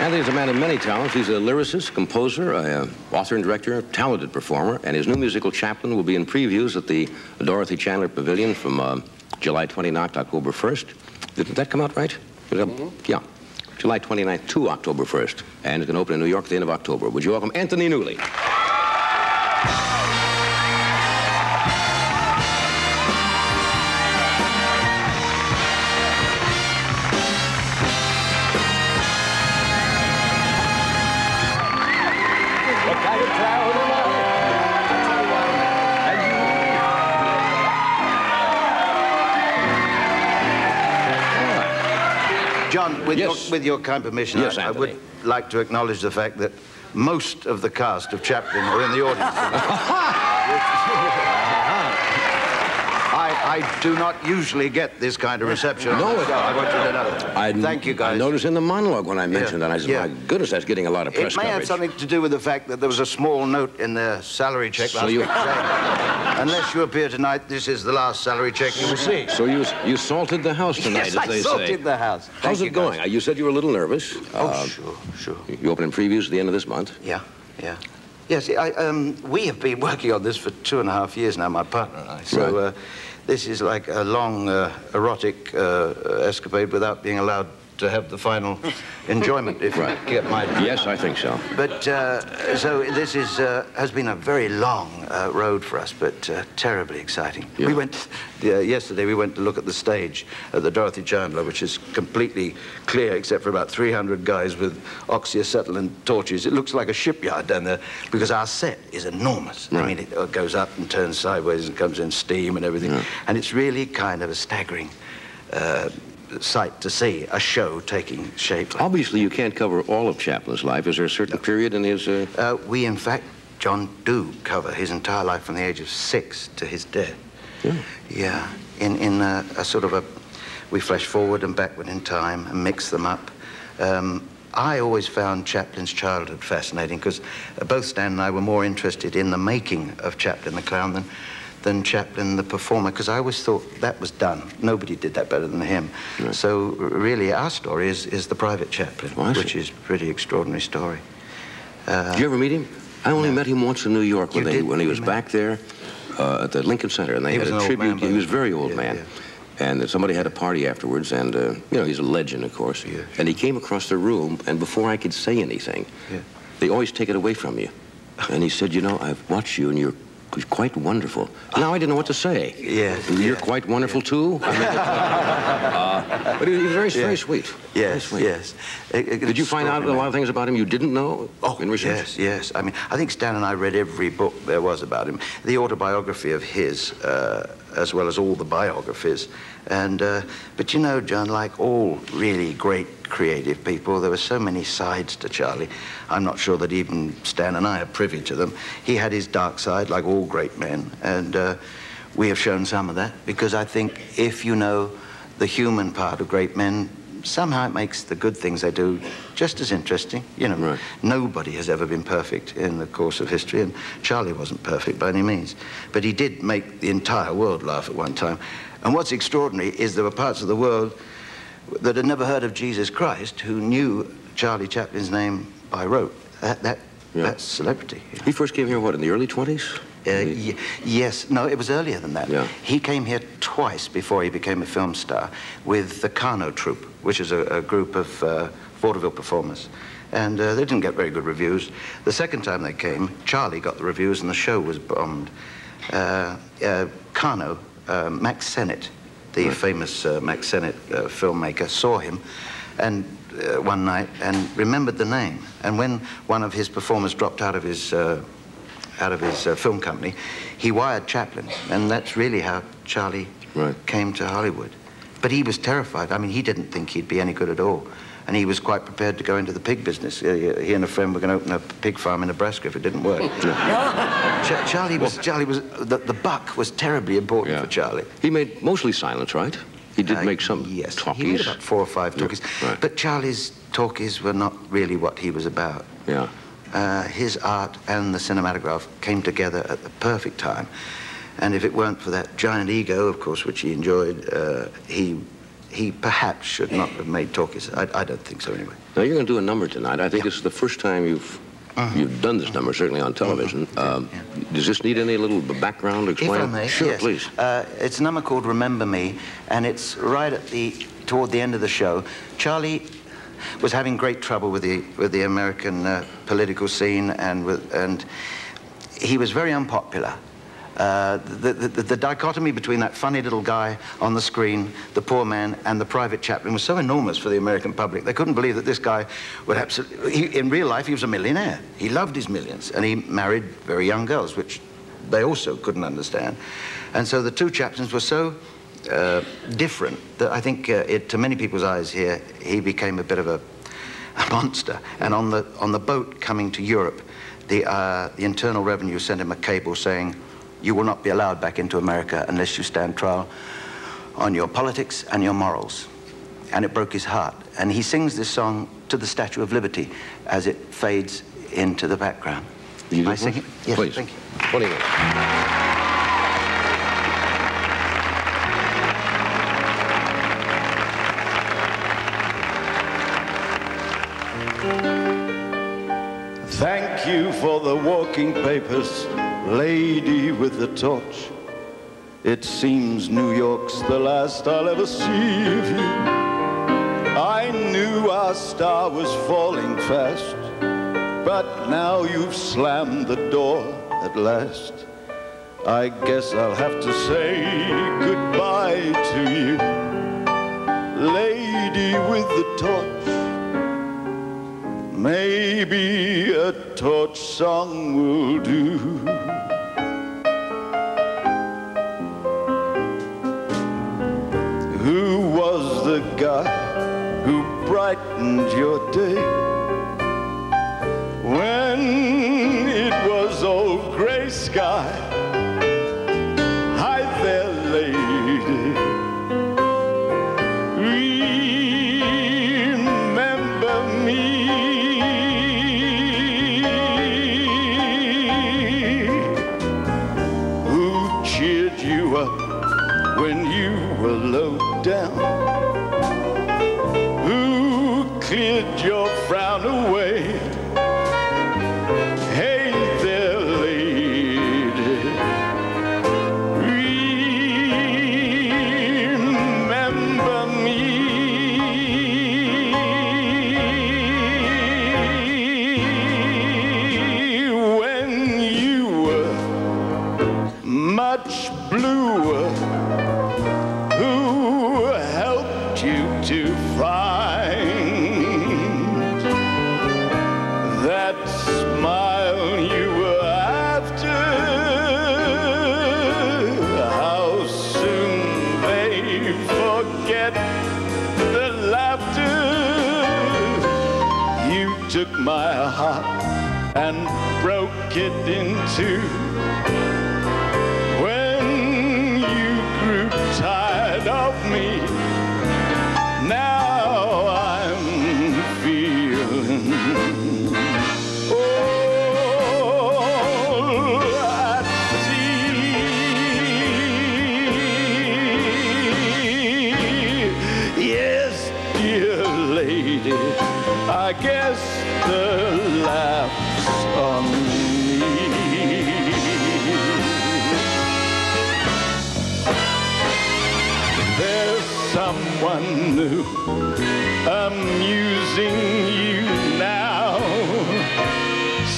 Anthony's a man of many talents. He's a lyricist, composer, author and director, talented performer, and his new musical, Chaplin, will be in previews at the Dorothy Chandler Pavilion from July 29th to October 1st. Didn't that come out right? Yeah. July 29th to October 1st. And it's going to open in New York at the end of October. Would you welcome Anthony Newley? John, with your kind permission, yes, I would like to acknowledge the fact that most of the cast of Chaplin are in the audience. I do not usually get this kind of reception. No, I want you to know. Thank you, guys. I noticed in the monologue when I mentioned that, I said, my goodness, that's getting a lot of press coverage. It may have something to do with the fact that there was a small note in their salary check last week saying, unless you appear tonight, this is the last salary check you receive. So you salted the house tonight, yes, as they say. I salted the house. How's it going? You said you were a little nervous. Oh, sure. You open in previews at the end of this month? Yeah. Yes, we have been working on this for 2.5 years now, my partner and I. So, right. This is like a long, erotic escapade without being allowed to have the final enjoyment, if you get my... Yes, I think so. But, so this has been a very long road for us, but terribly exciting. Yeah. We went, yesterday we went to look at the stage at the Dorothy Chandler, which is completely clear except for about 300 guys with oxyacetylene torches. It looks like a shipyard down there because our set is enormous. Right. I mean, it goes up and turns sideways and comes in steam and everything. Yeah. And it's really kind of a staggering sight to see a show taking shape. Obviously, you can't cover all of Chaplin's life. Is there a certain period in his... We, in fact, John, do cover his entire life from the age of 6 to his death. Yeah. In a sort of a... We flash forward and backward in time and mix them up. I always found Chaplin's childhood fascinating because both Stan and I were more interested in the making of Chaplin the Clown than Chaplin the performer, because I always thought that was done. Nobody did that better than him. Right. So really our story is the private Chaplin, which is a pretty extraordinary story. Did you ever meet him? I only met him once in New York when he was back there at the Lincoln Center, and they had a tribute. He was a very old man. And somebody had a party afterwards, and, you know, he's a legend, of course. Yeah. And he came across the room, and before I could say anything, they always take it away from you. And he said, you know, I've watched you, and you're quite wonderful. Now I didn't know what to say. Yes. You're quite wonderful, too? I mean, but he was very, very sweet. Yes, yes. Did you find out a lot of things about him you didn't know in research? Yes. I mean, I think Stan and I read every book there was about him. The autobiography of his, as well as all the biographies. And, but you know, John, like all really great creative people, there were so many sides to Charlie. I'm not sure that even Stan and I are privy to them. He had his dark side, like all great men, and we have shown some of that, because I think if you know the human part of great men, somehow it makes the good things they do just as interesting. You know, nobody has ever been perfect in the course of history, and Charlie wasn't perfect by any means. But he did make the entire world laugh at one time. And what's extraordinary is there were parts of the world that had never heard of Jesus Christ who knew Charlie Chaplin's name by rote. That's celebrity. You know? He first came here, what, in the early 20s? Yes. No, it was earlier than that. Yeah. He came here twice before he became a film star with the Carno Troupe, which is a group of vaudeville performers. And they didn't get very good reviews. The second time they came, Charlie got the reviews and the show was bombed. Carno, Max Sennett, the famous Max Sennett filmmaker, saw him and one night and remembered the name. And when one of his performers dropped out of his film company, he wired Chaplin, and that's really how Charlie came to Hollywood. But he was terrified. I mean, he didn't think he'd be any good at all. And he was quite prepared to go into the pig business. He and a friend were going to open a pig farm in Nebraska if it didn't work. Charlie was, the buck was terribly important for Charlie. He made mostly silence, right? He did make some talkies. He made about 4 or 5 talkies. But Charlie's talkies were not really what he was about. His art and the cinematograph came together at the perfect time. And if it weren't for that giant ego, of course, which he enjoyed, he he perhaps should not have made talkies. I don't think so, anyway. Now, you're going to do a number tonight. I think it's the first time you've done this number, certainly on television. Does this need any little background explained? If I may, sure, yes. Please. It's a number called Remember Me, and it's right at toward the end of the show. Charlie was having great trouble with the American political scene, and he was very unpopular. The dichotomy between that funny little guy on the screen, the poor man, and the private Chaplin was so enormous for the American public. They couldn't believe that this guy would absolutely... in real life, he was a millionaire. He loved his millions, and he married very young girls, which they also couldn't understand. And so the two Chaplins were so different that I think to many people's eyes here, he became a bit of a monster. And on the boat coming to Europe, the Internal Revenue sent him a cable saying, "You will not be allowed back into America unless you stand trial on your politics and your morals." And it broke his heart. And he sings this song to the Statue of Liberty as it fades into the background. Can I sing it? Yes, please. thank you. 20 minutes. Thank you for the walking papers, lady with the torch. It seems New York's the last I'll ever see of you. I knew our star was falling fast, but now you've slammed the door at last. I guess I'll have to say goodbye to you, lady with the torch. Maybe a torch song will do. Who was the guy who brightened your day when it was old gray sky? Hi there, lady. Remember me. When you were low down, who cleared your frown away? Hey there, lady, remember me. When you were much bluer, who helped you to find that smile you were after? How soon they forget the laughter. You took my heart and broke it in two. Tired of me, now I'm feeling all at sea. Yes, dear lady, I guess the laugh's on me. Someone new amusing you now.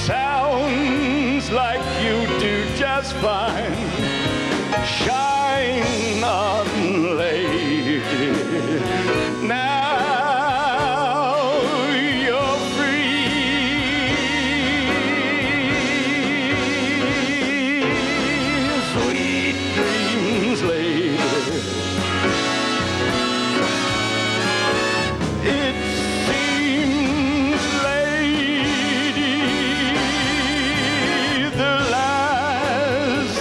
Sounds like you do just fine. Shine on, lady. Now you're free. Sweet dreams, lady. It seems, lady, the last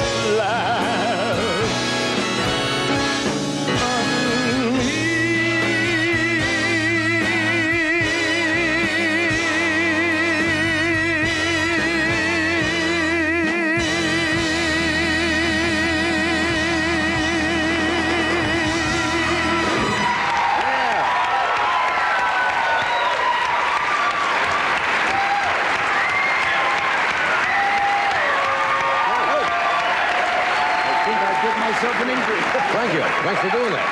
yourself an injury. Thank you. Thanks for doing that.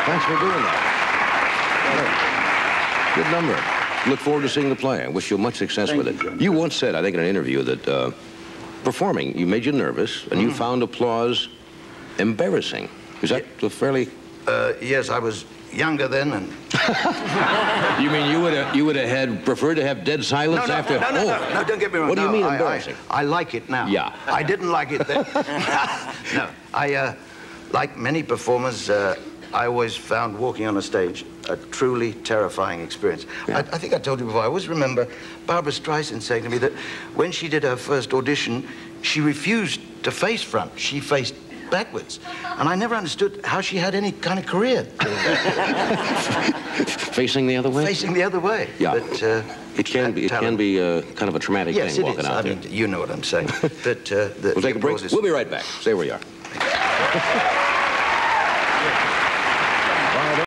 Thanks for doing that. Good number. Look forward to seeing the play. I wish you much success with it. You once said, I think in an interview, that performing, you made you nervous, and you found applause embarrassing. Is that a fairly... Yes, I was younger then, and... You mean you would have preferred to have dead silence after... No, don't get me wrong. What do you mean embarrassing? I like it now. Yeah. I didn't like it then. No, like many performers, I always found walking on a stage a truly terrifying experience. Yeah. I think I told you before, I always remember Barbra Streisand saying to me that when she did her first audition, she refused to face front. She faced backwards. And I never understood how she had any kind of career. Facing the other way? Facing the other way. Yeah. But, it can be kind of a traumatic thing walking out there. Yes, it is. I mean, you know what I'm saying. But, we'll take a break. We'll be right back. Stay where you are.